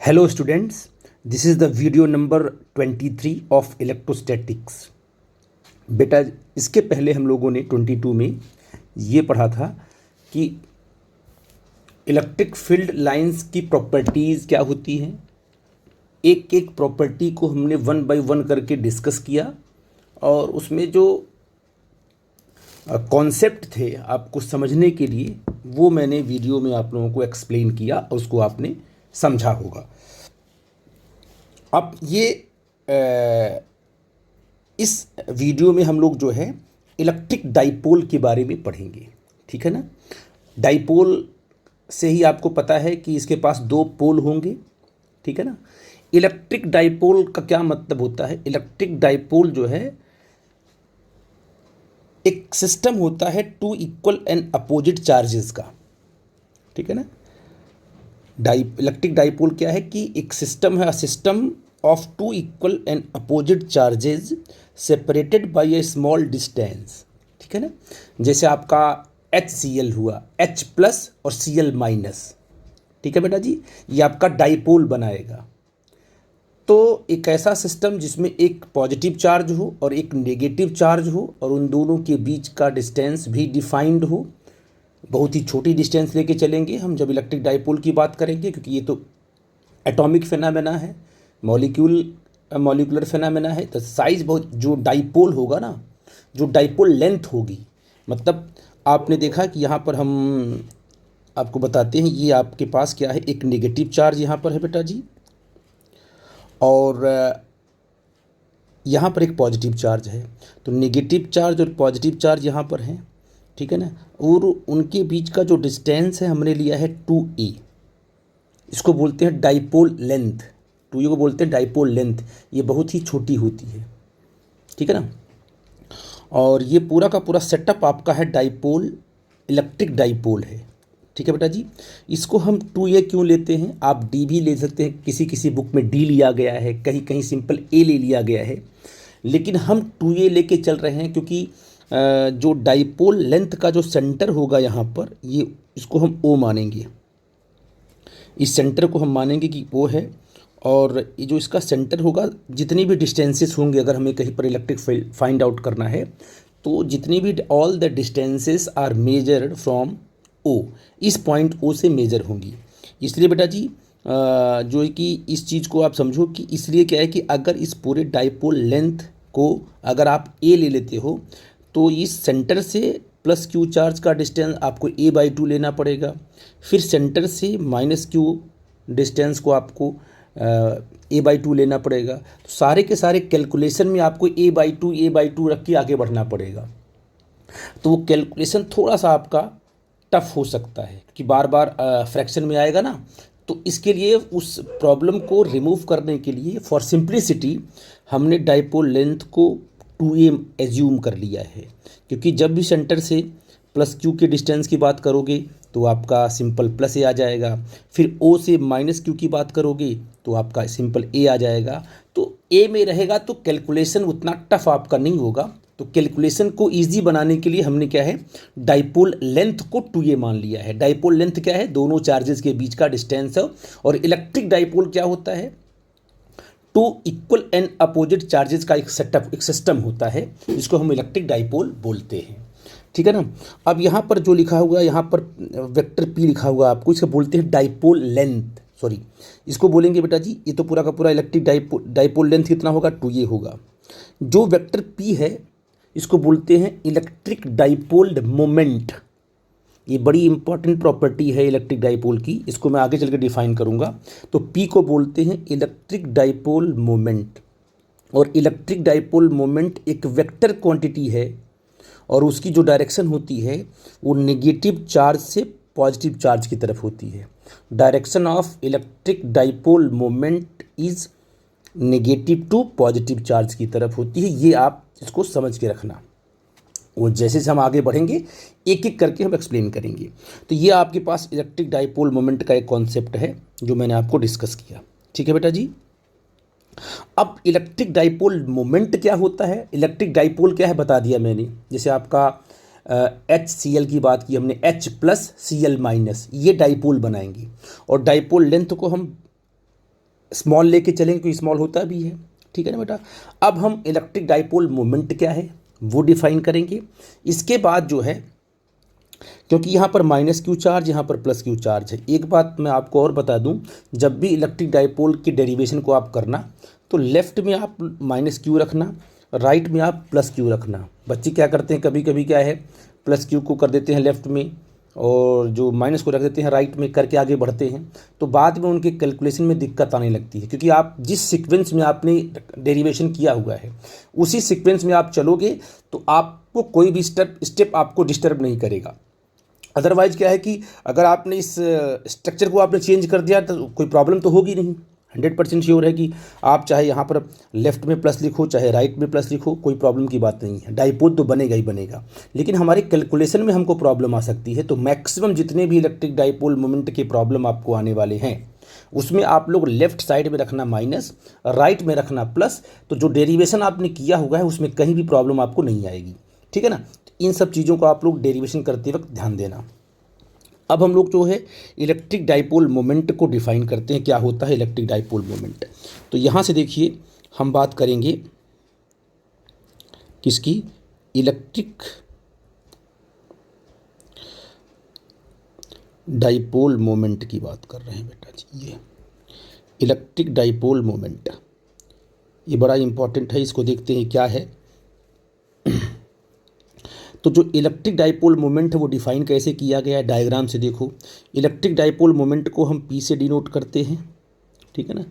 Hello students, this is the video number 23 of electrostatics. बेटा, इसके पहले हम लोगों ने 22 में ये पढ़ा था कि इलेक्ट्रिक फील्ड लाइंस की प्रॉपर्टीज़ क्या होती हैं। एक एक प्रॉपर्टी को हमने वन बाय वन करके डिस्कस किया और उसमें जो कॉन्सेप्ट थे आपको समझने के लिए वो मैंने वीडियो में आप लोगों को एक्सप्लेन किया और उसको आपने समझा होगा। अब ये इस वीडियो में हम लोग जो है इलेक्ट्रिक डाइपोल के बारे में पढ़ेंगे, ठीक है ना। डाइपोल से ही आपको पता है कि इसके पास दो पोल होंगे, ठीक है ना। इलेक्ट्रिक डाइपोल का क्या मतलब होता है? इलेक्ट्रिक डाइपोल जो है एक सिस्टम होता है two equal and opposite charges का, ठीक है ना। इलेक्ट्रिक डाइपोल क्या है कि एक सिस्टम है, system of two equal and opposite charges separated by a small distance, ठीक है ना। जैसे आपका HCl हुआ, H प्लस और Cl माइनस, ठीक है बेटा जी, ये आपका डाइपोल बनाएगा। तो एक ऐसा सिस्टम जिसमें एक पॉजिटिव चार्ज हो और एक नेगेटिव चार्ज हो और उन दोनों के बीच का डिस्टेंस भी डिफाइंड हो। बहुत ही छोटी डिस्टेंस लेके चलेंगे हम जब इलेक्ट्रिक डाइपोल की बात करेंगे, क्योंकि ये तो एटॉमिक फिनोमेना है, मॉलिक्यूलर फिनोमेना है। तो साइज बहुत, जो डाइपोल होगा ना, जो डाइपोल लेंथ होगी, मतलब आपने देखा कि यहाँ पर हम आपको बताते हैं, ये आपके पास क्या है, एक नेगेटिव चार्ज यहाँ पर है बेटा जी, और यहाँ पर एक पॉजिटिव चार्ज है। तो नेगेटिव चार्ज और पॉजिटिव चार्ज यहाँ पर हैं, ठीक है ना। और उनके बीच का जो डिस्टेंस है हमने लिया है 2a, इसको बोलते हैं डाइपोल लेंथ। 2a को बोलते हैं डाइपोल लेंथ, ये बहुत ही छोटी होती है, ठीक है ना। और ये पूरा का पूरा सेटअप आपका है डाइपोल, इलेक्ट्रिक डाइपोल है, ठीक है बेटा जी। इसको हम 2a क्यों लेते हैं? आप d भी ले सकते हैं, किसी किसी बुक में d लिया गया है, कहीं कहीं सिंपल a ले लिया गया है, लेकिन हम 2a लेके चल रहे हैं क्योंकि जो डाइपोल लेंथ का जो सेंटर होगा यहाँ पर, ये इसको हम O मानेंगे, इस सेंटर को हम मानेंगे कि O है। और ये जो इसका सेंटर होगा, जितनी भी डिस्टेंसेस होंगे, अगर हमें कहीं पर इलेक्ट्रिक फील्ड फाइंड आउट करना है तो जितनी भी all the distances are measured from O, इस पॉइंट O से मेजर होंगी। इसलिए बेटा जी जो है कि इस चीज़ को आप समझो कि इसलिए क्या है कि अगर इस पूरे डाइपोल लेंथ को अगर आप A ले लेते हो तो इस सेंटर से प्लस Q चार्ज का डिस्टेंस आपको a/2 लेना पड़ेगा, फिर सेंटर से माइनस Q डिस्टेंस को आपको a/2 लेना पड़ेगा। तो सारे के सारे कैलकुलेशन में आपको a/2 रख के आगे बढ़ना पड़ेगा। तो वो कैलकुलेशन थोड़ा सा आपका टफ हो सकता है कि बार बार फ्रैक्शन में आएगा ना। तो इसके लिए उस प्रॉब्लम को रिमूव करने के लिए फॉर सिंप्लिसिटी हमने डाइपोल लेंथ को 2a एज्यूम कर लिया है, क्योंकि जब भी सेंटर से प्लस Q के डिस्टेंस की बात करोगे तो आपका सिंपल प्लस a आ जाएगा, फिर O से माइनस Q की बात करोगे तो आपका सिंपल a आ जाएगा। तो a में रहेगा तो कैलकुलेशन उतना टफ आपका नहीं होगा। तो कैलकुलेशन को इजी बनाने के लिए हमने क्या है, डाइपोल लेंथ को 2a मान लिया है। डाइपोल लेंथ क्या है? दोनों चार्जेस के बीच का डिस्टेंस है। और इलेक्ट्रिक डाइपोल क्या होता है? Two equal and opposite charges का एक सेटअप, एक सिस्टम होता है, जिसको हम इलेक्ट्रिक डाइपोल बोलते हैं, ठीक है ना। अब यहाँ पर जो लिखा हुआ है, यहाँ पर वेक्टर P लिखा हुआ है, आपको इसको बोलते हैं डाइपोल लेंथ, सॉरी इसको बोलेंगे बेटा जी, ये तो पूरा का पूरा इलेक्ट्रिक डाइपोल लेंथ कितना होगा? 2a होगा। जो वेक्टर P है इसको बोलते हैं इलेक्ट्रिक डाइपोल मोमेंट। ये बड़ी इंपॉर्टेंट प्रॉपर्टी है इलेक्ट्रिक डाइपोल की, इसको मैं आगे चल के डिफाइन करूँगा। तो P को बोलते हैं इलेक्ट्रिक डाइपोल मोमेंट। और इलेक्ट्रिक डाइपोल मोमेंट एक वेक्टर क्वांटिटी है और उसकी जो डायरेक्शन होती है वो नेगेटिव चार्ज से पॉजिटिव चार्ज की तरफ होती है। Direction of electric dipole moment is negative to positive charge की तरफ होती है। ये आप इसको समझ के रखना, वो जैसे हम आगे बढ़ेंगे एक एक करके हम एक्सप्लेन करेंगे। तो ये आपके पास इलेक्ट्रिक डाइपोल मोमेंट का एक कॉन्सेप्ट है जो मैंने आपको डिस्कस किया, ठीक है बेटा जी। अब इलेक्ट्रिक डाइपोल मोमेंट क्या होता है? इलेक्ट्रिक डाइपोल क्या है बता दिया मैंने। जैसे आपका HCl की बात की हमने, H प्लस Cl माइनस, ये डाइपोल बनाएंगे। और डाइपोल लेंथ को हम स्मॉल लेके चलेंगे क्योंकि स्मॉल होता भी है, ठीक है ना बेटा। अब हम इलेक्ट्रिक डाइपोल मोमेंट क्या है वो डिफाइन करेंगे। इसके बाद जो है, क्योंकि यहाँ पर माइनस क्यू चार्ज, यहाँ पर प्लस क्यू चार्ज है, एक बात मैं आपको और बता दूँ, जब भी इलेक्ट्रिक डाइपोल की डेरिवेशन को आप करना तो लेफ़्ट में आप माइनस क्यू रखना, राइट में आप प्लस क्यू रखना। बच्चे क्या करते हैं, कभी कभी क्या है, प्लस क्यू को कर देते हैं लेफ़्ट में और जो माइनस को रख देते हैं राइट में, करके आगे बढ़ते हैं, तो बाद में उनके कैलकुलेशन में दिक्कत आने लगती है, क्योंकि आप जिस सीक्वेंस में आपने डेरिवेशन किया हुआ है उसी सीक्वेंस में आप चलोगे तो आपको कोई भी स्टेप आपको डिस्टर्ब नहीं करेगा। अदरवाइज क्या है कि अगर आपने इस स्ट्रक्चर को आपने चेंज कर दिया तो कोई प्रॉब्लम तो होगी नहीं। 100% श्योर है कि आप चाहे यहाँ पर लेफ्ट में प्लस लिखो चाहे राइट में प्लस लिखो, कोई प्रॉब्लम की बात नहीं है, डाइपोल तो बनेगा ही बनेगा। लेकिन हमारे कैलकुलेशन में हमको प्रॉब्लम आ सकती है। तो मैक्सिमम जितने भी इलेक्ट्रिक डाइपोल मोमेंट के प्रॉब्लम आपको आने वाले हैं उसमें आप लोग लेफ्ट साइड में रखना माइनस, राइट में रखना प्लस, तो जो डेरिवेशन आपने किया हुआ है उसमें कहीं भी प्रॉब्लम आपको नहीं आएगी, ठीक है ना। इन सब चीज़ों को आप लोग डेरिवेशन करते वक्त ध्यान देना। अब हम लोग जो है इलेक्ट्रिक डाइपोल मोमेंट को डिफाइन करते हैं, क्या होता है इलेक्ट्रिक डाइपोल मोमेंट। तो यहाँ से देखिए हम बात करेंगे किसकी, इलेक्ट्रिक डाइपोल मोमेंट की बात कर रहे हैं बेटा जी। ये इलेक्ट्रिक डाइपोल मोमेंट ये बड़ा इंपॉर्टेंट है, इसको देखते हैं क्या है। तो जो इलेक्ट्रिक डाइपोल मोमेंट है वो डिफाइन कैसे किया गया है, डायग्राम से देखो। इलेक्ट्रिक डाइपोल मोमेंट को हम पी से डिनोट करते हैं, ठीक है ना।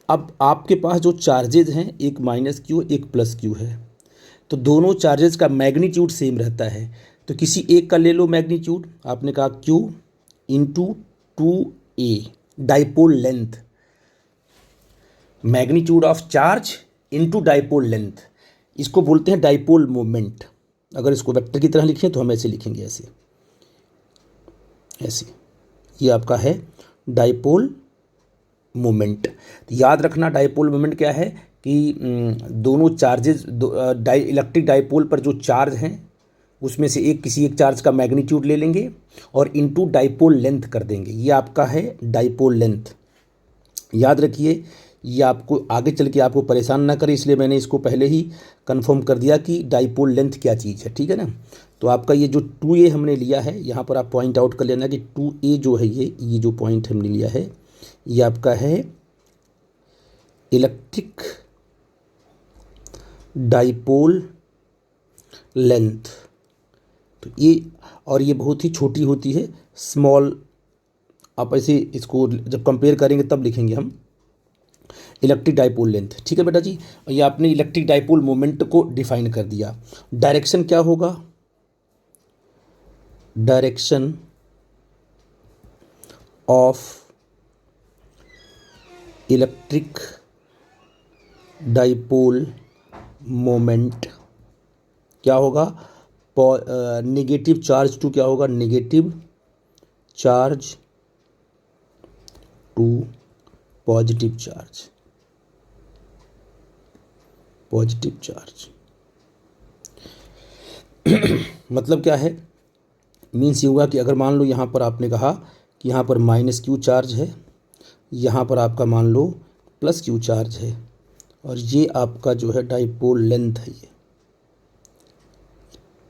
अब आपके पास जो चार्जेज हैं, एक माइनस क्यू एक प्लस क्यू है, तो दोनों चार्जेस का मैग्नीट्यूड सेम रहता है। तो किसी एक का ले लो मैग्नीट्यूड, आपने कहा Q into 2a dipole length, magnitude of charge into dipole length, इसको बोलते हैं डाइपोल मोमेंट। अगर इसको वेक्टर की तरह लिखें तो हम ऐसे लिखेंगे, ऐसे ऐसे, ये आपका है डाइपोल मोमेंट। तो याद रखना डाइपोल मोमेंट क्या है कि दोनों चार्जेस इलेक्ट्रिक डाइपोल पर जो चार्ज हैं उसमें से किसी एक चार्ज का मैग्नीट्यूड ले लेंगे और इनटू डाइपोल लेंथ कर देंगे, ये आपका है डाइपोल लेंथ। याद रखिए, ये आपको आगे चल के आपको परेशान ना करे, इसलिए मैंने इसको पहले ही कंफर्म कर दिया कि डाइपोल लेंथ क्या चीज़ है, ठीक है ना। तो आपका ये जो 2a हमने लिया है, यहाँ पर आप पॉइंट आउट कर लेना कि 2a जो है ये जो पॉइंट हमने लिया है ये आपका है इलेक्ट्रिक डाइपोल लेंथ। तो ये, और ये बहुत ही छोटी होती है, स्मॉल, आप ऐसे इसको जब कंपेयर करेंगे तब लिखेंगे हम इलेक्ट्रिक डाइपोल लेंथ, ठीक है बेटा जी। ये आपने इलेक्ट्रिक डाइपोल मोमेंट को डिफाइन कर दिया। डायरेक्शन क्या होगा, direction of electric dipole moment क्या होगा, नेगेटिव चार्ज टू क्या होगा, negative charge to positive charge, positive charge. मतलब क्या है, मीन्स ये हुआ कि अगर मान लो यहाँ पर आपने कहा कि यहाँ पर माइनस क्यू चार्ज है, यहाँ पर आपका मान लो प्लस क्यू चार्ज है, और ये आपका जो है डाइपोल लेंथ है, ये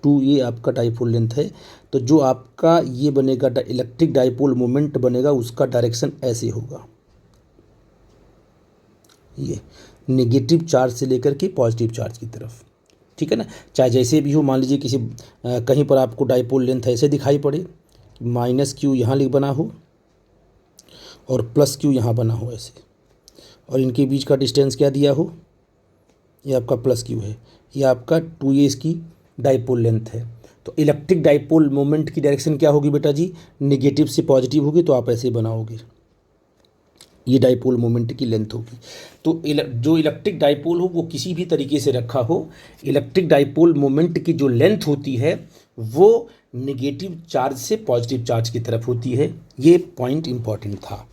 2a आपका डाइपोल लेंथ है। तो जो आपका ये बनेगा इलेक्ट्रिक डाइपोल मोमेंट बनेगा, उसका डायरेक्शन ऐसे होगा, ये नेगेटिव चार्ज से लेकर के पॉजिटिव चार्ज की तरफ, ठीक है ना। चाहे जैसे भी हो, मान लीजिए किसी कहीं पर आपको डाइपोल लेंथ ऐसे दिखाई पड़े, माइनस क्यू यहाँ लिख बना हो और प्लस क्यू यहाँ बना हो ऐसे, और इनके बीच का डिस्टेंस क्या दिया हो, ये आपका प्लस क्यू है, ये आपका 2a इसकी डाइपोल लेंथ है। तो इलेक्ट्रिक डाइपोल मोमेंट की डायरेक्शन क्या होगी बेटा जी, नेगेटिव से पॉजिटिव होगी, तो आप ऐसे बनाओगे, ये डाइपोल मोमेंट की लेंथ होगी। तो जो इलेक्ट्रिक डाइपोल हो वो किसी भी तरीके से रखा हो, इलेक्ट्रिक डाइपोल मोमेंट की जो लेंथ होती है वो नेगेटिव चार्ज से पॉजिटिव चार्ज की तरफ होती है। ये पॉइंट इंपॉर्टेंट था।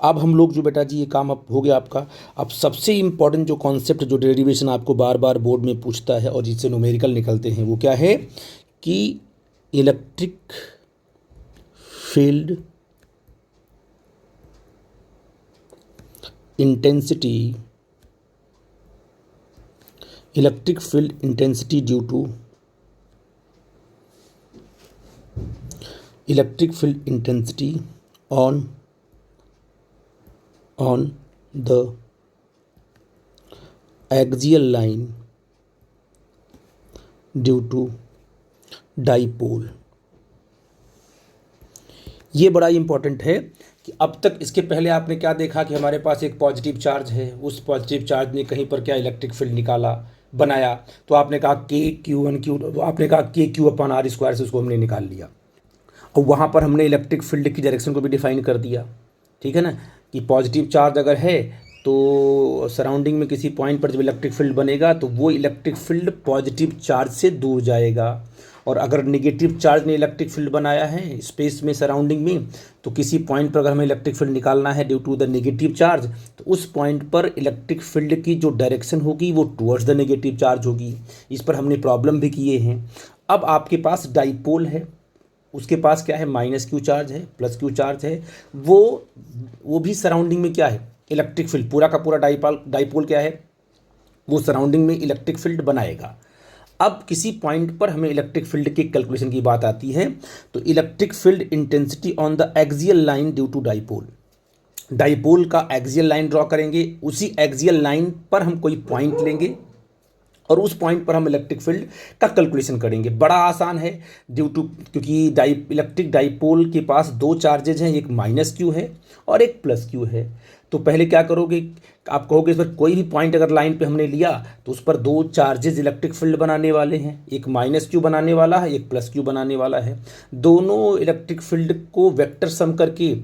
अब हम लोग जो बेटा जी ये काम अब हो गया आपका। अब सबसे इम्पॉर्टेंट जो कॉन्सेप्ट, जो डेरिवेशन आपको बार बार बोर्ड में पूछता है और जिससे न्यूमेरिकल निकलते हैं, वो क्या है कि electric field intensity, electric field intensity due to electric field intensity on the axial line due to dipole. ये बड़ा इंपॉर्टेंट है कि अब तक इसके पहले आपने क्या देखा कि हमारे पास एक पॉजिटिव चार्ज है, उस पॉजिटिव चार्ज ने कहीं पर क्या इलेक्ट्रिक फील्ड निकाला, बनाया, तो आपने कहा आपने कहा KQ/R² से उसको हमने निकाल लिया और वहाँ पर हमने इलेक्ट्रिक फील्ड की डायरेक्शन को भी डिफाइन कर दिया। ठीक है ना, कि पॉजिटिव चार्ज अगर है तो सराउंडिंग में किसी पॉइंट पर जब इलेक्ट्रिक फील्ड बनेगा तो वो इलेक्ट्रिक फील्ड पॉजिटिव चार्ज से दूर जाएगा, और अगर नेगेटिव चार्ज ने इलेक्ट्रिक फील्ड बनाया है स्पेस में सराउंडिंग में, तो किसी पॉइंट पर अगर हमें इलेक्ट्रिक फील्ड निकालना है due to the negative charge, तो उस पॉइंट पर इलेक्ट्रिक फील्ड की जो डायरेक्शन होगी वो टुवर्ड्स द नेगेटिव चार्ज होगी। इस पर हमने प्रॉब्लम भी किए हैं। अब आपके पास डाइपोल है, उसके पास क्या है, -Q चार्ज है, +Q चार्ज है, वो भी सराउंडिंग में क्या है, इलेक्ट्रिक फील्ड, पूरा का पूरा डाइपोल क्या है, वो सराउंडिंग में इलेक्ट्रिक फील्ड बनाएगा। अब किसी पॉइंट पर हमें इलेक्ट्रिक फील्ड की कैलकुलेशन की बात आती है, तो electric field intensity on the axial line due to dipole, dipole का एक्सियल लाइन ड्रॉ करेंगे, उसी एक्सियल लाइन पर हम कोई पॉइंट लेंगे और उस पॉइंट पर हम इलेक्ट्रिक फील्ड का कैलकुलेशन करेंगे। बड़ा आसान है क्योंकि इलेक्ट्रिक डाइपोल के पास दो चार्जेज हैं, एक -Q है और एक +Q है। तो पहले क्या करोगे, आप कहोगे इस पर कोई भी पॉइंट अगर लाइन पे हमने लिया तो उस पर दो चार्जेज इलेक्ट्रिक फील्ड बनाने वाले हैं, एक -Q बनाने वाला है, एक +Q बनाने वाला है। दोनों इलेक्ट्रिक फील्ड को वेक्टर सम करके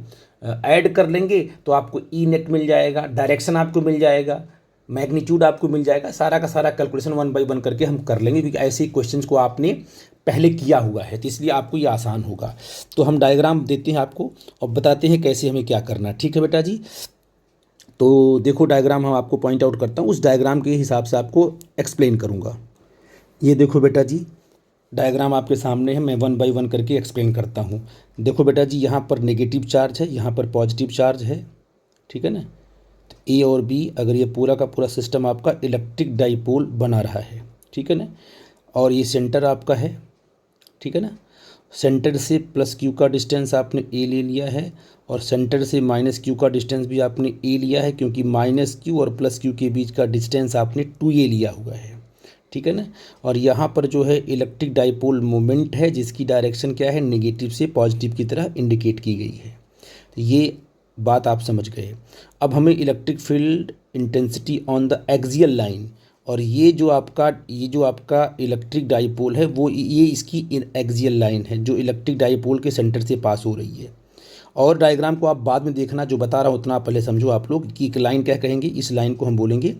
ऐड कर लेंगे तो आपको E नेट मिल जाएगा, डायरेक्शन आपको मिल जाएगा, मैग्नीट्यूड आपको मिल जाएगा। सारा का सारा कैलकुलेशन 1 बाय 1 करके हम कर लेंगे, क्योंकि ऐसे ही क्वेश्चंस को आपने पहले किया हुआ है, तो इसलिए आपको ये आसान होगा। तो हम डायग्राम देते हैं आपको और बताते हैं कैसे हमें क्या करना है। ठीक है बेटा जी, तो देखो डायग्राम हम आपको पॉइंट आउट करता हूँ, उस डायग्राम के हिसाब से आपको एक्सप्लेन करूँगा। ये देखो बेटा जी, डायग्राम आपके सामने है, मैं 1 बाय 1 करके एक्सप्लेन करता हूँ। देखो बेटा जी, यहाँ पर नेगेटिव चार्ज है, यहाँ पर पॉजिटिव चार्ज है। ठीक है ना, तो ए और बी, अगर ये पूरा का पूरा सिस्टम आपका इलेक्ट्रिक डाइपोल बना रहा है। ठीक है ना, और ये सेंटर आपका है। ठीक है ना, सेंटर से +Q का डिस्टेंस आपने ए ले लिया है और सेंटर से -Q का डिस्टेंस भी आपने ए लिया है, क्योंकि -Q और +Q के बीच का डिस्टेंस आपने 2a लिया हुआ है। ठीक है ना, और यहाँ पर जो है इलेक्ट्रिक डाइपोल मोमेंट है, जिसकी डायरेक्शन क्या है, नेगेटिव से पॉजिटिव की तरह इंडिकेट की गई है। तो ये बात आप समझ गए। अब हमें electric field intensity on the axial line, और ये जो आपका इलेक्ट्रिक डाइपोल है वो ये इसकी एक्सियल लाइन है जो इलेक्ट्रिक डाइपोल के सेंटर से पास हो रही है। और डायग्राम को आप बाद में देखना, जो बता रहा हूँ उतना पहले समझो आप लोग कि एक लाइन क्या कहेंगे, इस लाइन को हम बोलेंगे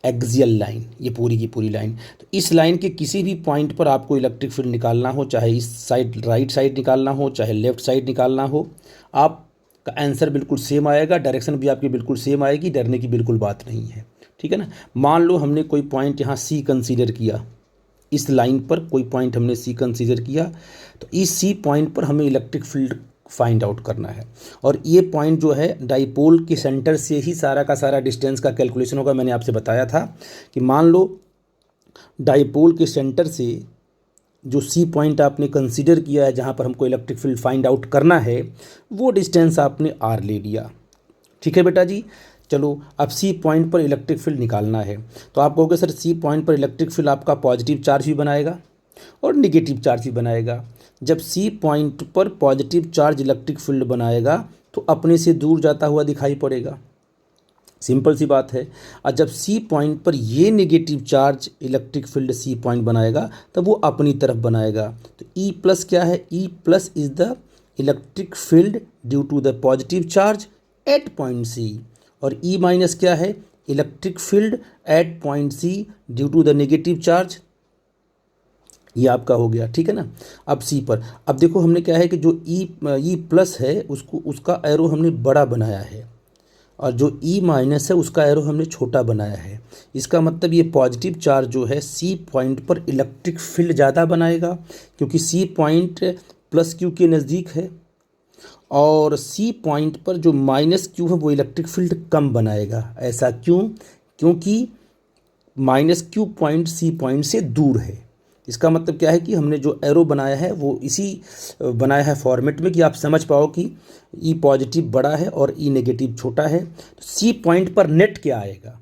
एक्सियल लाइन, ये पूरी की पूरी लाइन। तो इस लाइन के किसी भी पॉइंट पर आपको इलेक्ट्रिक फील्ड निकालना हो, चाहे इस साइड राइट साइड निकालना हो, चाहे लेफ्ट साइड निकालना हो, आपका आंसर बिल्कुल सेम आएगा, डायरेक्शन भी आपकी बिल्कुल सेम आएगी, डरने की बिल्कुल बात नहीं है। ठीक है ना, मान लो हमने कोई पॉइंट यहाँ C कंसीडर किया, इस लाइन पर कोई पॉइंट हमने C कंसीडर किया, तो इस C पॉइंट पर हमें इलेक्ट्रिक फील्ड फाइंड आउट करना है। और ये पॉइंट जो है डाइपोल के सेंटर से ही सारा का सारा डिस्टेंस का कैलकुलेशन होगा। मैंने आपसे बताया था कि मान लो डाइपोल के सेंटर से जो C पॉइंट आपने कंसीडर किया है, जहाँ पर हमको इलेक्ट्रिक फील्ड फाइंड आउट करना है, वो डिस्टेंस आपने R ले लिया। ठीक है बेटा जी, चलो अब C पॉइंट पर इलेक्ट्रिक फील्ड निकालना है। तो आप कहोगे सर C पॉइंट पर इलेक्ट्रिक फील्ड आपका पॉजिटिव चार्ज भी बनाएगा और निगेटिव चार्ज भी बनाएगा। जब C पॉइंट पर पॉजिटिव चार्ज इलेक्ट्रिक फील्ड बनाएगा तो अपने से दूर जाता हुआ दिखाई पड़ेगा, सिंपल सी बात है। और जब C पॉइंट पर ये negative charge electric field C point बनाएगा तब वो अपनी तरफ बनाएगा। तो E+ क्या है, E+ is the electric field due to the positive charge at point C, और E- क्या है, electric field at point C due to the negative charge. ये आपका हो गया। ठीक है ना, अब C पर अब देखो हमने क्या है कि जो E+ है उसका एरो हमने बड़ा बनाया है, और जो E- है उसका एरो हमने छोटा बनाया है। इसका मतलब ये पॉजिटिव चार्ज जो है C पॉइंट पर इलेक्ट्रिक फील्ड ज़्यादा बनाएगा, क्योंकि C पॉइंट +Q के नज़दीक है। और सी पॉइंट पर जो माइनस क्यू है वो इलेक्ट्रिक फील्ड कम बनाएगा। ऐसा क्यों? क्योंकि minus q point C point से दूर है। इसका मतलब क्या है कि हमने जो एरो बनाया है वो इसी बनाया है फॉर्मेट में कि आप समझ पाओ कि ई पॉजिटिव बड़ा है और ई नेगेटिव छोटा है। तो सी पॉइंट पर नेट क्या आएगा,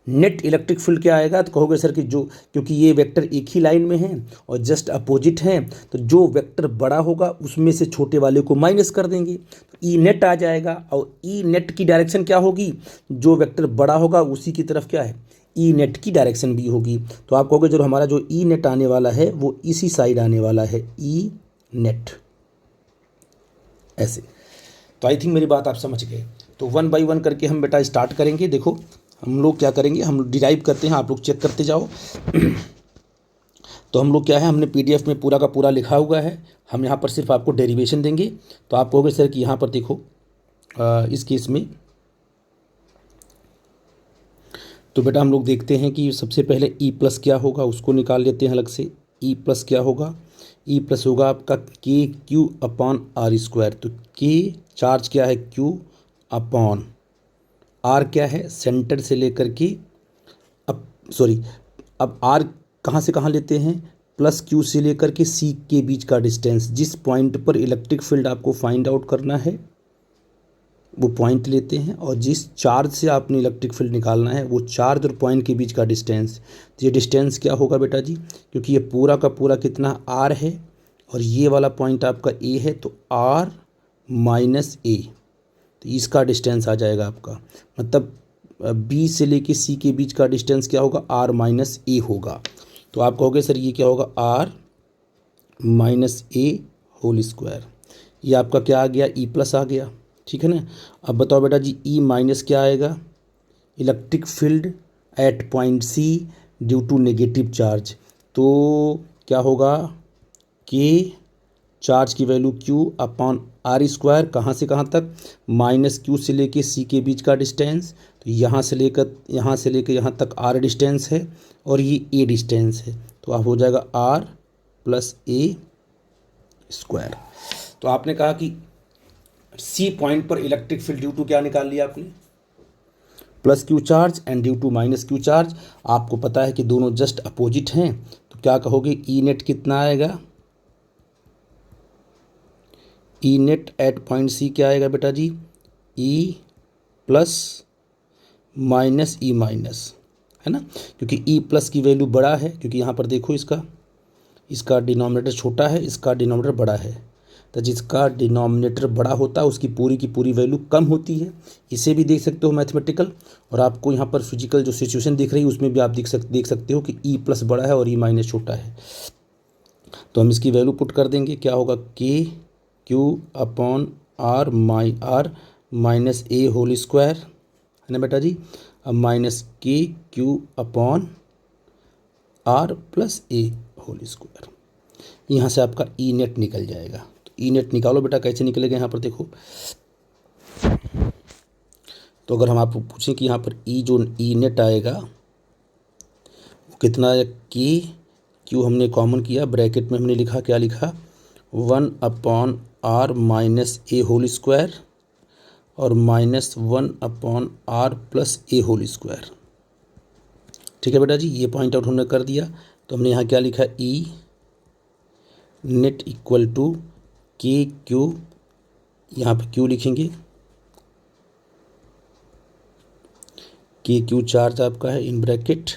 नेट इलेक्ट्रिक फील्ड क्या आएगा? तो कहोगे सर कि जो, क्योंकि ये वेक्टर एक ही लाइन में हैं और जस्ट अपोजिट हैं, तो जो वेक्टर बड़ा होगा उसमें से छोटे वाले को माइनस कर देंगे, तो ई नेट आ जाएगा। और ई नेट की डायरेक्शन क्या होगी? जो वेक्टर बड़ा होगा उसी की तरफ क्या है, ई नेट की डायरेक्शन भी होगी। तो आप कहोगे जो हमारा जो ई नेट आने वाला है वो इसी साइड आने वाला है, ई नेट, ऐसे। तो आई थिंक मेरी बात आप समझ गए। तो वन बाय वन करके हम बेटा स्टार्ट करेंगे। देखो हम लोग क्या करेंगे, हम डिराइव करते हैं, आप लोग चेक करते जाओ। तो हम लोग क्या है, हमने पीडीएफ में पूरा का पूरा लिखा हुआ है, हम यहाँ पर सिर्फ आपको डेरिवेशन देंगे। तो आप कहोगे सर कि यहाँ पर देखो इस केस में तो बेटा हम लोग देखते हैं कि सबसे पहले ई प्लस क्या होगा उसको निकाल लेते हैं अलग से। ई प्लस क्या होगा? ई प्लस होगा आपका के क्यू अपॉन आर स्क्वायर। तो के चार्ज क्या है, क्यू अपॉन आर क्या है, सेंटर से लेकर के अब आर कहाँ से कहाँ लेते हैं, प्लस क्यू से लेकर के सी के बीच का डिस्टेंस। जिस पॉइंट पर इलेक्ट्रिक फील्ड आपको फाइंड आउट करना है वो पॉइंट लेते हैं, और जिस चार्ज से आपने इलेक्ट्रिक फील्ड निकालना है वो चार्ज और पॉइंट के बीच का डिस्टेंस। तो ये डिस्टेंस क्या होगा बेटा जी, क्योंकि ये पूरा का पूरा कितना आर है और ये वाला पॉइंट आपका ए है, तो आर माइनस ए, तो इसका डिस्टेंस आ जाएगा आपका। मतलब बी से लेके सी के बीच का डिस्टेंस क्या होगा, आर माइनस ए होगा। तो आप कहोगे सर ये क्या होगा, आर माइनस ए होल स्क्वायर। ये आपका क्या आ गया, ई प्लस आ गया, ठीक है ना। अब बताओ बेटा जी ई माइनस क्या आएगा, electric field at point C due to negative charge. तो क्या होगा, के चार्ज की value q upon R square, कहाँ से कहाँ तक, माइनस क्यू से लेके सी के बीच का डिस्टेंस। तो यहाँ से लेकर यहाँ तक आर डिस्टेंस है और ये ए डिस्टेंस है, तो आप हो जाएगा आर प्लस ए स्क्वायर। तो आपने कहा कि सी पॉइंट पर इलेक्ट्रिक फील्ड ड्यू टू क्या निकाल लिया आपने, plus q charge, and due to minus q charge. आपको पता है कि दोनों जस्ट अपोजिट हैं, तो क्या कहोगे, ई नेट कितना आएगा, ई नेट एट पॉइंट सी क्या आएगा बेटा जी, E plus minus E minus, है ना। क्योंकि ई प्लस की वैल्यू बड़ा है, क्योंकि यहाँ पर देखो इसका डिनोमिनेटर छोटा है, इसका डिनोमिनेटर बड़ा है। तो जिसका डिनोमिनेटर बड़ा होता है उसकी पूरी की पूरी वैल्यू कम होती है। इसे भी देख सकते हो मैथमेटिकल, और आपको यहाँ पर फिजिकल जो सिचुएशन दिख रही है उसमें भी आप देख सकते हो कि ई प्लस बड़ा है और ई माइनस छोटा है। तो हम इसकी वैल्यू पुट कर देंगे, क्या होगा, K q upon are minus A whole square, है ना बेटा जी। अब minus K q upon are plus A whole square. यहाँ से आपका ई नेट निकल जाएगा। तो ई नेट निकालो बेटा, कैसे निकलेगा, यहाँ पर देखो। तो अगर हम आपको पूछें कि यहाँ पर जो ई नेट आएगा वो कितना है, के क्यू हमने कॉमन किया, ब्रैकेट में हमने लिखा, क्या लिखा, 1 upon are minus A whole square और minus 1 upon are plus A whole square. ठीक है बेटा जी, ये पॉइंट आउट हमने कर दिया। तो हमने यहाँ क्या लिखा, ई नेट इक्वल टू के क्यू, यहाँ पर क्यू लिखेंगे, के क्यू चार्ज आपका है इन ब्रैकेट।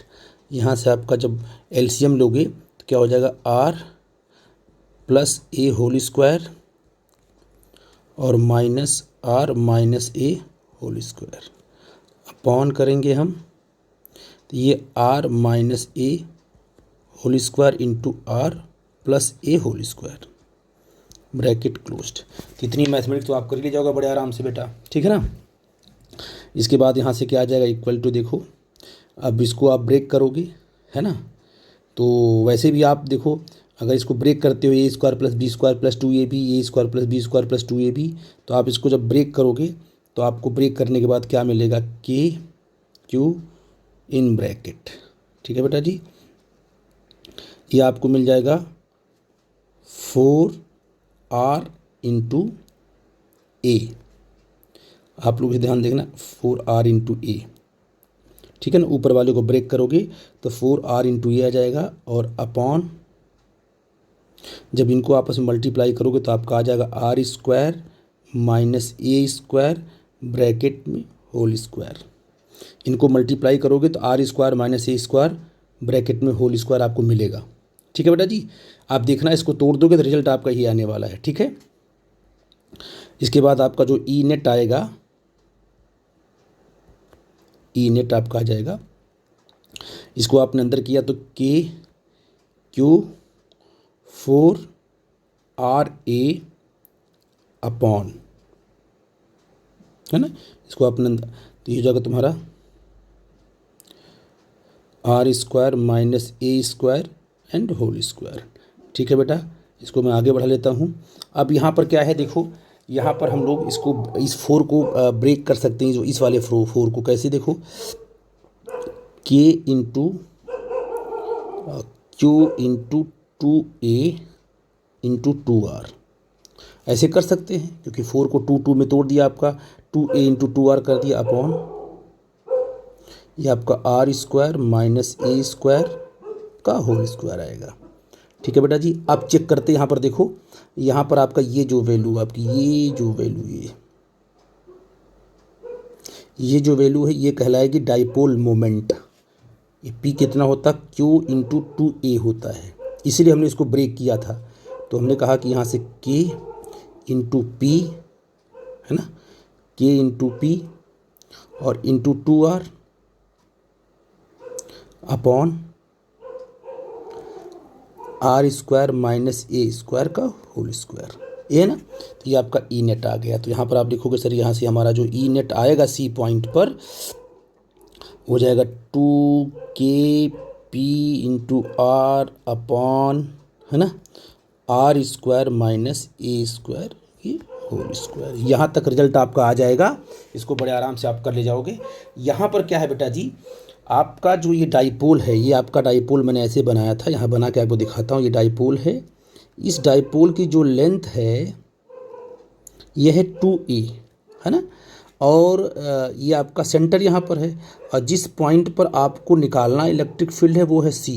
यहाँ से आपका जब एलसीएम लोगे तो क्या हो जाएगा, आर प्लस ए होल स्क्वायर और माइनस आर माइनस ए होल स्क्वायर अपॉन करेंगे हम, तो ये आर माइनस ए whole square into r plus ए होल स्क्वायर, ब्रैकेट क्लोज्ड। तो इतनी मैथमेटिक्स तो आप कर ले जाओगे बड़े आराम से बेटा, ठीक है ना। इसके बाद यहाँ से क्या आ जाएगा, इक्वल टू, देखो अब इसको आप ब्रेक करोगे, है ना। तो वैसे भी आप देखो, अगर इसको ब्रेक करते हो, a square plus b square plus 2ab, a square plus b square plus 2ab, तो आप इसको जब ब्रेक करोगे तो आपको ब्रेक करने के बाद क्या मिलेगा, के क्यू इन ब्रैकेट। ठीक है बेटा जी, ये आपको मिल जाएगा 4r इंटू ए, आप लोग ध्यान देखना 4r इंटू ए, ठीक है ना। ऊपर वाले को ब्रेक करोगे तो 4r इंटू ए आ जाएगा, और अपॉन जब इनको आपस में मल्टीप्लाई करोगे तो आपका आ जाएगा R square minus A square bracket में होल स्क्वायर। इनको मल्टीप्लाई करोगे तो R square minus A square bracket में होल स्क्वायर आपको मिलेगा। ठीक है बेटा जी, आप देखना इसको तोड़ दोगे तो रिजल्ट आपका ही आने वाला है। ठीक है, इसके बाद आपका जो ई नेट आएगा, ई नेट आपका आ जाएगा, इसको आपने अंदर किया तो के क्यू 4RA अपॉन, है ना, इसको आपने तो ये जाएगा तुम्हारा R square minus A square and whole square. ठीक है बेटा, इसको मैं आगे बढ़ा लेता हूँ। अब यहाँ पर क्या है देखो, यहाँ पर हम लोग इसको इस 4 को ब्रेक कर सकते हैं, जो इस वाले 4 को कैसे देखो, के into Q into 2A into 2R ऐसे कर सकते हैं, क्योंकि 4 को 2 में तोड़ दिया, आपका 2A इंटू 2R कर दिया अपॉन ये आपका R square minus A square का होल स्क्वायर आएगा। ठीक है बेटा जी, आप चेक करते हैं, यहाँ पर देखो, यहाँ पर आपका ये जो वैल्यू आपकी ये जो वैल्यू है ये कहलाएगी डाइपोल मोमेंट। ये पी कितना होता, क्यू इंटू 2A होता है, इसीलिए हमने इसको ब्रेक किया था। तो हमने कहा कि यहाँ से के इंटू पी, है ना, के इंटू पी और into 2R upon R square minus A square का होल स्क्वायर, ये है ना। तो ये आपका ई नेट आ गया। तो यहाँ पर आप देखोगे सर, यहाँ से हमारा जो ई नेट आएगा सी पॉइंट पर हो जाएगा 2KP इंटू आर अपॉन, है ना, R square minus A square ये होल स्क्वायर। यहाँ तक रिजल्ट आपका आ जाएगा, इसको बड़े आराम से आप कर ले जाओगे। यहाँ पर क्या है बेटा जी, आपका जो ये डाइपोल है, ये आपका डाइपोल मैंने ऐसे बनाया था, यहाँ बना के आपको दिखाता हूँ। ये डाइपोल है, इस डाइपोल की जो लेंथ है ये है 2A, है ना, और ये आपका सेंटर यहाँ पर है, और जिस पॉइंट पर आपको निकालना इलेक्ट्रिक फील्ड है वो है C।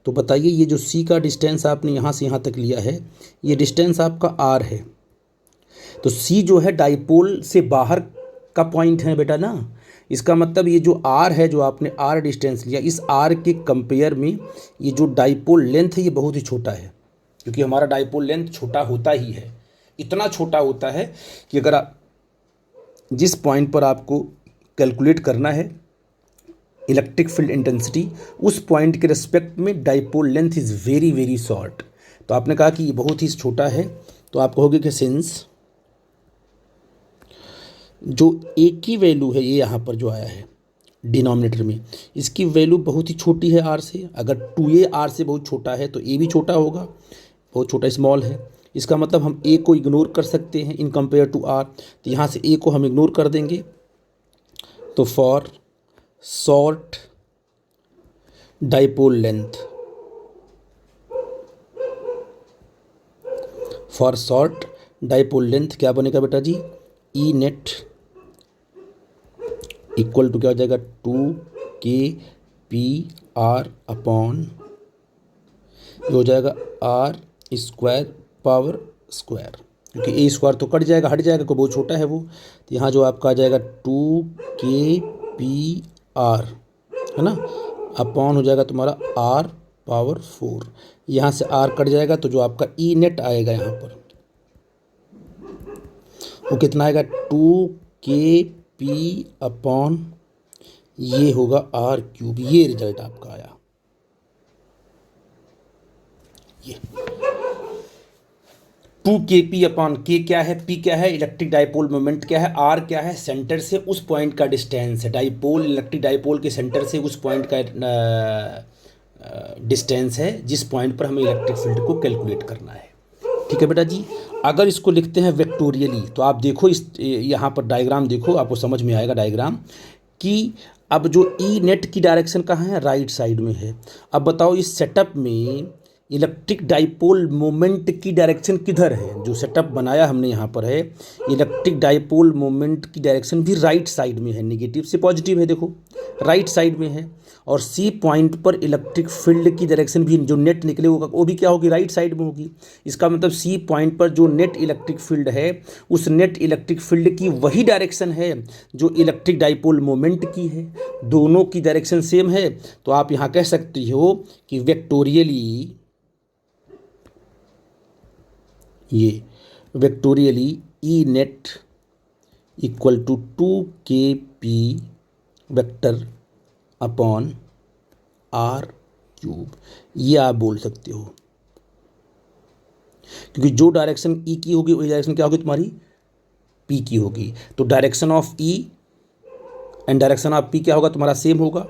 तो बताइए, ये जो C का डिस्टेंस आपने यहाँ से यहाँ तक लिया है, ये डिस्टेंस आपका R है। तो C जो है डाइपोल से बाहर का पॉइंट है बेटा ना, इसका मतलब ये जो R है, जो आपने R डिस्टेंस लिया, इस R के कंपेयर में ये जो डाइपोल लेंथ है ये बहुत ही छोटा है, क्योंकि हमारा डाइपोल लेंथ छोटा होता ही है, इतना छोटा होता है कि अगर आप जिस पॉइंट पर आपको कैलकुलेट करना है इलेक्ट्रिक फील्ड इंटेंसिटी, उस पॉइंट के रिस्पेक्ट में dipole length is very very short. तो आपने कहा कि ये बहुत ही छोटा है, तो आप कहोगे कि सिंस जो ए की वैल्यू है, ये यहाँ पर जो आया है डिनोमिनेटर में, इसकी वैल्यू बहुत ही छोटी है आर से। अगर 2A आर से बहुत छोटा है तो ए भी छोटा होगा, बहुत छोटा स्मॉल है। इसका मतलब हम ए को इग्नोर कर सकते हैं इन कंपेयर टू आर, तो यहाँ से ए को हम इग्नोर कर देंगे। तो for short dipole length, for short dipole length क्या बनेगा बेटा जी, ई नेट इक्वल टू क्या हो जाएगा 2KPR अपॉन हो जाएगा आर स्क्वायर पावर स्क्वायर, क्योंकि ए स्क्वायर तो कट जाएगा, हट जाएगा, कोई बहुत छोटा है वो। तो यहाँ जो आपका आ जाएगा 2KPR, है ना, अपॉन हो जाएगा तुम्हारा R पावर 4। यहाँ से R कट जाएगा, तो जो आपका ई नेट आएगा यहाँ पर वो कितना आएगा 2KP अपॉन ये होगा R³। ये रिजल्ट आपका आया, ये 2KP अपॉन के क्या है, P क्या है, इलेक्ट्रिक डाइपोल मोमेंट क्या है, R क्या है, सेंटर से उस पॉइंट का डिस्टेंस है, डाइपोल इलेक्ट्रिक डाइपोल के सेंटर से उस पॉइंट का डिस्टेंस है जिस पॉइंट पर हमें इलेक्ट्रिक फील्ड को कैलकुलेट करना है। ठीक है बेटा जी, अगर इसको लिखते हैं वेक्टोरियली, तो आप देखो इस यहाँ पर डायग्राम देखो, आपको समझ में आएगा डायग्राम कि अब जो ई नेट की डायरेक्शन कहाँ है, राइट साइड में है। अब बताओ इस सेटअप में इलेक्ट्रिक डाइपोल मोमेंट की डायरेक्शन किधर है, जो सेटअप बनाया हमने यहाँ पर है, इलेक्ट्रिक डाइपोल मोमेंट की डायरेक्शन भी राइट साइड में है, निगेटिव से पॉजिटिव है, देखो राइट साइड में है। और सी पॉइंट पर इलेक्ट्रिक फील्ड की डायरेक्शन भी जो नेट निकले होगा वो भी क्या होगी, राइट साइड में होगी। इसका मतलब सी पॉइंट पर जो नेट इलेक्ट्रिक फील्ड है उस नेट इलेक्ट्रिक फील्ड की वही डायरेक्शन है जो इलेक्ट्रिक डाइपोल मोमेंट की है, दोनों की डायरेक्शन सेम है। तो आप यहाँ कह सकती हो कि vectorially E net equal to 2kp vector upon R cube, ये आप बोल सकते हो। क्योंकि जो डायरेक्शन ई की होगी वही डायरेक्शन क्या होगी तुम्हारी, पी की होगी। तो direction of E and direction of P क्या होगा तुम्हारा, सेम होगा।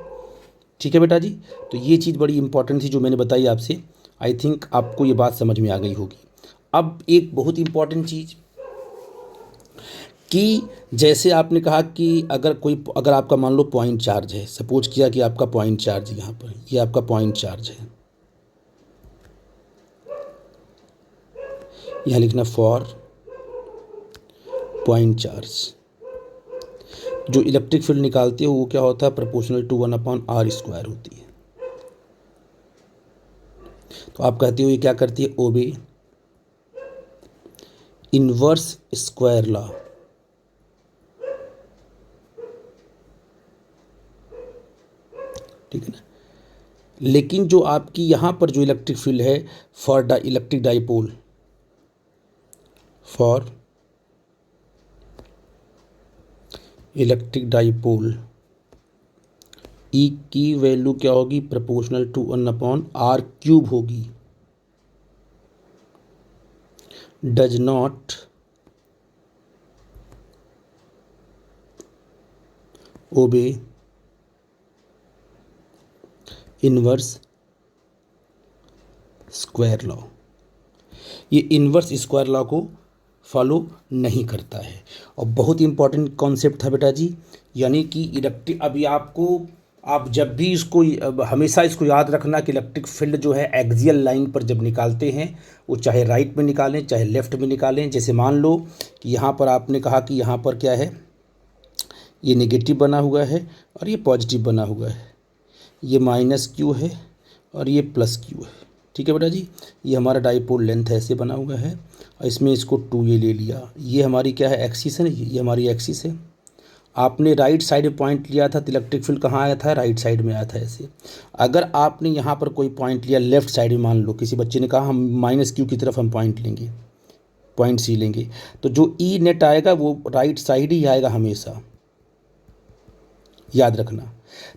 ठीक है बेटा जी, तो ये चीज़ बड़ी इंपॉर्टेंट थी जो मैंने बताई आपसे। आई थिंक आपको ये बात समझ में आ गई होगी। अब एक बहुत इंपॉर्टेंट चीज़ कि जैसे आपने कहा कि अगर आपका मान लो पॉइंट चार्ज है, सपोज किया कि आपका पॉइंट चार्ज यहाँ पर, ये आपका पॉइंट चार्ज है, यहाँ लिखना फॉर पॉइंट चार्ज, जो इलेक्ट्रिक फील्ड निकालती है वो क्या होता है, प्रोपोर्शनल टू 1/r² होती है। तो आप कहते हो ये क्या करती है, ओबे इनवर्स स्क्वायर लॉ। ठीक है ना। लेकिन जो आपकी यहाँ पर जो इलेक्ट्रिक फील्ड है for electric dipole, for electric dipole E की वैल्यू क्या होगी, प्रोपोर्शनल टू 1/r³ होगी। Does not obey inverse square law, ये इनवर्स स्क्वायर लॉ को फॉलो नहीं करता है। और बहुत इंपॉर्टेंट कॉन्सेप्ट था बेटा जी, यानी कि इलेक्ट्रिक, अभी आप जब भी इसको हमेशा इसको याद रखना कि इलेक्ट्रिक फील्ड जो है एक्सियल लाइन पर जब निकालते हैं वो चाहे राइट में निकालें चाहे लेफ्ट में निकालें। जैसे मान लो कि यहाँ पर आपने कहा कि यहाँ पर क्या है, ये नेगेटिव बना हुआ है और ये पॉजिटिव बना हुआ है, ये -q है और ये +q है। ठीक है बेटा जी, ये हमारा डाइपोल लेंथ ऐसे बना हुआ है और इसमें इसको 2a ले लिया, ये हमारी क्या है, एक्सिस है ना, ये हमारी एक्सिस है। आपने राइट साइड में पॉइंट लिया था तो इलेक्ट्रिक फील्ड कहाँ आया था, राइट साइड में आया था ऐसे। अगर आपने यहाँ पर कोई पॉइंट लिया लेफ्ट साइड में, मान लो किसी बच्चे ने कहा हम -q की तरफ हम पॉइंट लेंगे, पॉइंट सी लेंगे, तो जो ई नेट आएगा वो राइट साइड ही आएगा हमेशा, याद रखना।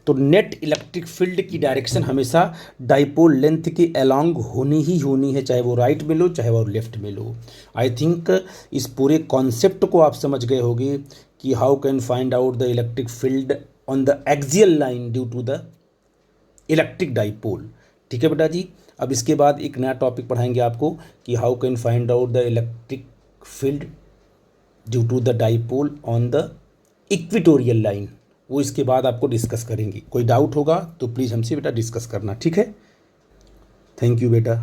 तो नेट इलेक्ट्रिक फील्ड की डायरेक्शन हमेशा डाइपोल लेंथ के अलोंग होनी ही होनी है, चाहे वो राइट में लो चाहे वो लेफ्ट में लो। आई थिंक इस पूरे कॉन्सेप्ट को आप समझ गए होंगे कि how can find out the electric field on the axial line due to the electric dipole. ठीक है बेटा जी, अब इसके बाद एक नया टॉपिक पढ़ाएंगे आपको कि how can find out the electric field due to the dipole on the equatorial line, वो इसके बाद आपको डिस्कस करेंगे। कोई डाउट होगा तो प्लीज़ हमसे बेटा डिस्कस करना, ठीक है। थैंक यू बेटा।